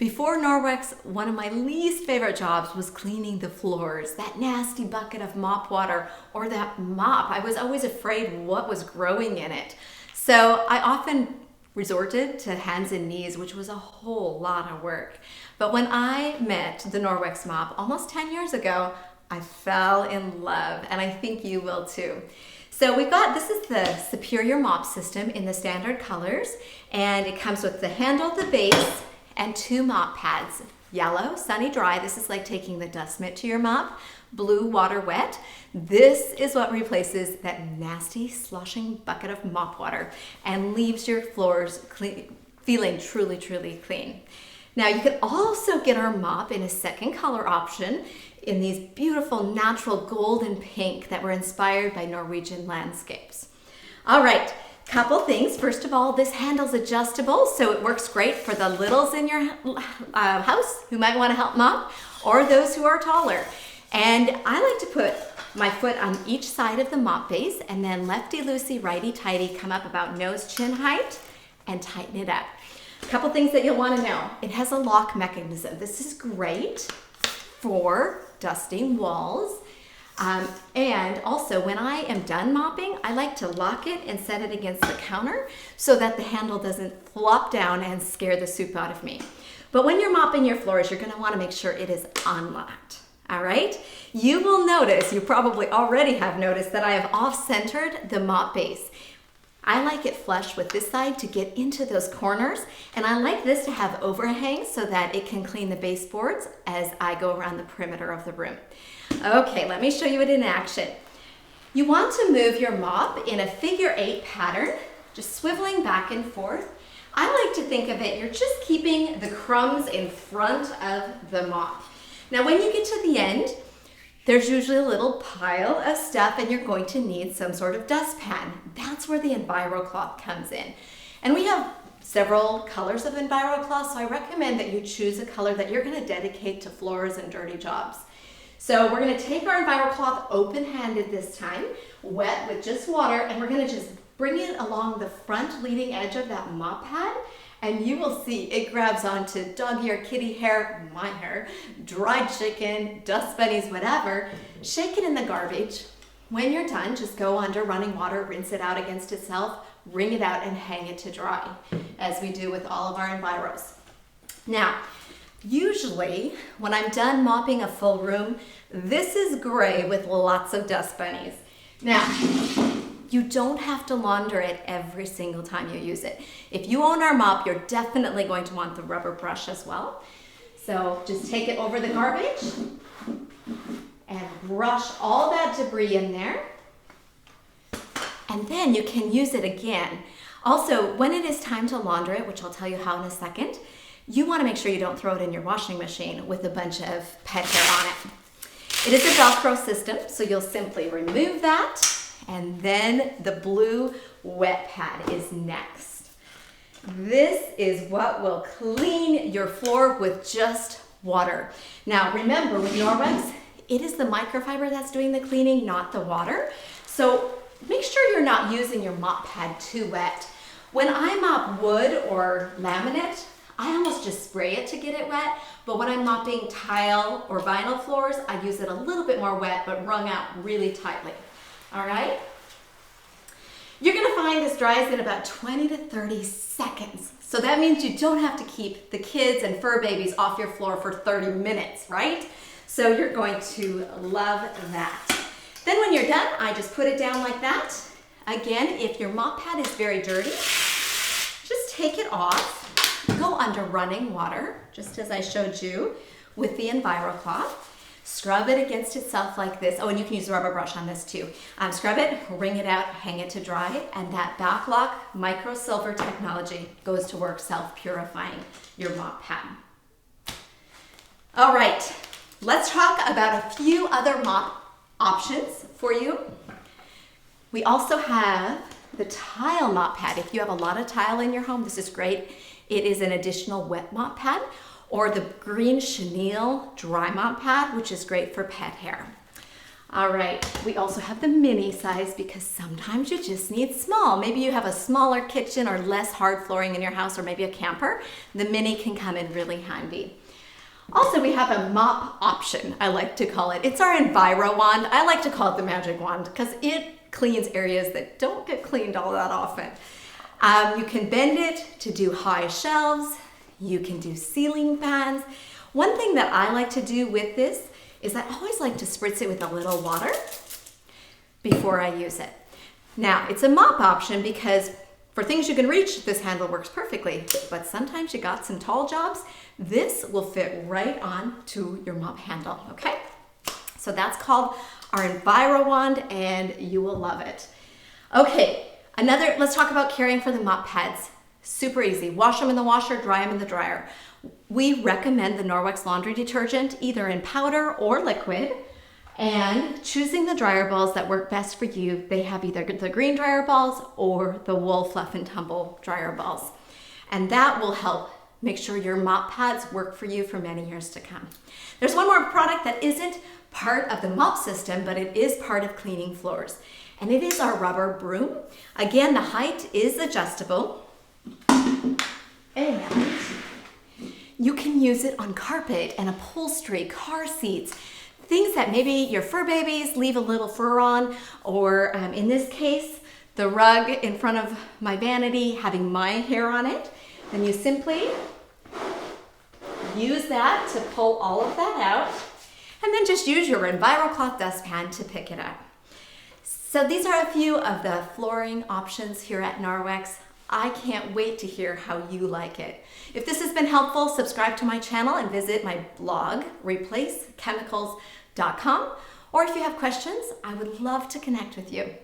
Before Norwex, one of my least favorite jobs was cleaning the floors, that nasty bucket of mop water or that mop. I was always afraid what was growing in it. So I often resorted to hands and knees, which was a whole lot of work. But when I met the Norwex Mop almost 10 years ago, I fell in love, and I think you will too. So this is the Superior Mop System in the standard colors, and it comes with the handle, the base, and 2 mop pads. Yellow, sunny dry, this is like taking the dust mitt to your mop. Blue, water wet. This is what replaces that nasty sloshing bucket of mop water and leaves your floors feeling truly, truly clean. Now you can also get our mop in a second color option in these beautiful natural gold and pink that were inspired by Norwegian landscapes. All right. Couple things. First of all, this handle's adjustable, so it works great for the littles in your house who might want to help mop, or those who are taller. And I like to put my foot on each side of the mop base, and then lefty-loosey, righty-tighty, come up about nose-chin height, and tighten it up. A couple things that you'll want to know. It has a lock mechanism. This is great for dusting walls. And also, when I am done mopping, I like to lock it and set it against the counter so that the handle doesn't flop down and scare the soup out of me. But when you're mopping your floors, you're going to want to make sure it is unlocked. All right? You will notice, you probably already have noticed, that I have off-centered the mop base. I like it flush with this side to get into those corners, and I like this to have overhang so that it can clean the baseboards as I go around the perimeter of the room. Okay, let me show you it in action. You want to move your mop in a figure 8 pattern, just swiveling back and forth. I like to think of it, you're just keeping the crumbs in front of the mop. Now when you get to the end, there's usually a little pile of stuff and you're going to need some sort of dustpan. That's where the Enviro cloth comes in. And we have several colors of Enviro cloth, so I recommend that you choose a color that you're going to dedicate to floors and dirty jobs. So we're going to take our Enviro cloth open-handed this time, wet with just water, and we're going to just bring it along the front leading edge of that mop pad, and you will see it grabs onto dog hair, kitty hair, my hair, dried chicken, dust bunnies, whatever. Shake it in the garbage. When you're done, just go under running water, rinse it out against itself, wring it out, and hang it to dry, as we do with all of our Enviros. Now, usually, when I'm done mopping a full room, this is gray with lots of dust bunnies. Now, you don't have to launder it every single time you use it. If you own our mop, you're definitely going to want the rubber brush as well. So just take it over the garbage and brush all that debris in there. And then you can use it again. Also, when it is time to launder it, which I'll tell you how in a second, you want to make sure you don't throw it in your washing machine with a bunch of pet hair on it. It is a Velcro system, so you'll simply remove that, and then the blue wet pad is next. This is what will clean your floor with just water. Now remember, with Norwex, it is the microfiber that's doing the cleaning, not the water. So make sure you're not using your mop pad too wet. When I mop wood or laminate, I almost just spray it to get it wet, but when I'm mopping tile or vinyl floors, I use it a little bit more wet, but wrung out really tightly. All right? You're gonna find this dries in about 20 to 30 seconds. So that means you don't have to keep the kids and fur babies off your floor for 30 minutes, right? So you're going to love that. Then when you're done, I just put it down like that. Again, if your mop pad is very dirty, just take it off. Go under running water, just as I showed you with the Enviro cloth. Scrub it against itself like this. Oh, and you can use a rubber brush on this too. Scrub it, wring it out, hang it to dry, and that backlock micro silver technology goes to work self-purifying your mop pad. All right, let's talk about a few other mop options for you. We also have the tile mop pad. If you have a lot of tile in your home, this is great. It is an additional wet mop pad, or the green chenille dry mop pad, which is great for pet hair. All right, we also have the mini size because sometimes you just need small. Maybe you have a smaller kitchen or less hard flooring in your house, or maybe a camper. The mini can come in really handy. Also, we have a mop option, I like to call it. It's our Enviro Wand. I like to call it the magic wand because it cleans areas that don't get cleaned all that often. You can bend it to do high shelves. You can do ceiling fans. One thing that I like to do with this is I always like to spritz it with a little water before I use it. Now, it's a mop option because for things you can reach, this handle works perfectly, but sometimes you got some tall jobs, this will fit right on to your mop handle, okay? So that's called our Enviro Wand, and you will love it. Okay, let's talk about caring for the mop heads. Super easy. Wash them in the washer, dry them in the dryer. We recommend the Norwex laundry detergent either in powder or liquid, and choosing the dryer balls that work best for you. They have either the green dryer balls or the wool fluff and tumble dryer balls. And that will help make sure your mop pads work for you for many years to come. There's one more product that isn't part of the mop system, but it is part of cleaning floors. And it is our rubber broom. Again, the height is adjustable. And you can use it on carpet and upholstery, car seats, things that maybe your fur babies leave a little fur on, or in this case, the rug in front of my vanity having my hair on it. Then you simply use that to pull all of that out, and then just use your EnviroCloth dustpan to pick it up. So these are a few of the flooring options here at Norwex. I can't wait to hear how you like it. If this has been helpful, subscribe to my channel and visit my blog, replacechemicals.com. Or if you have questions, I would love to connect with you.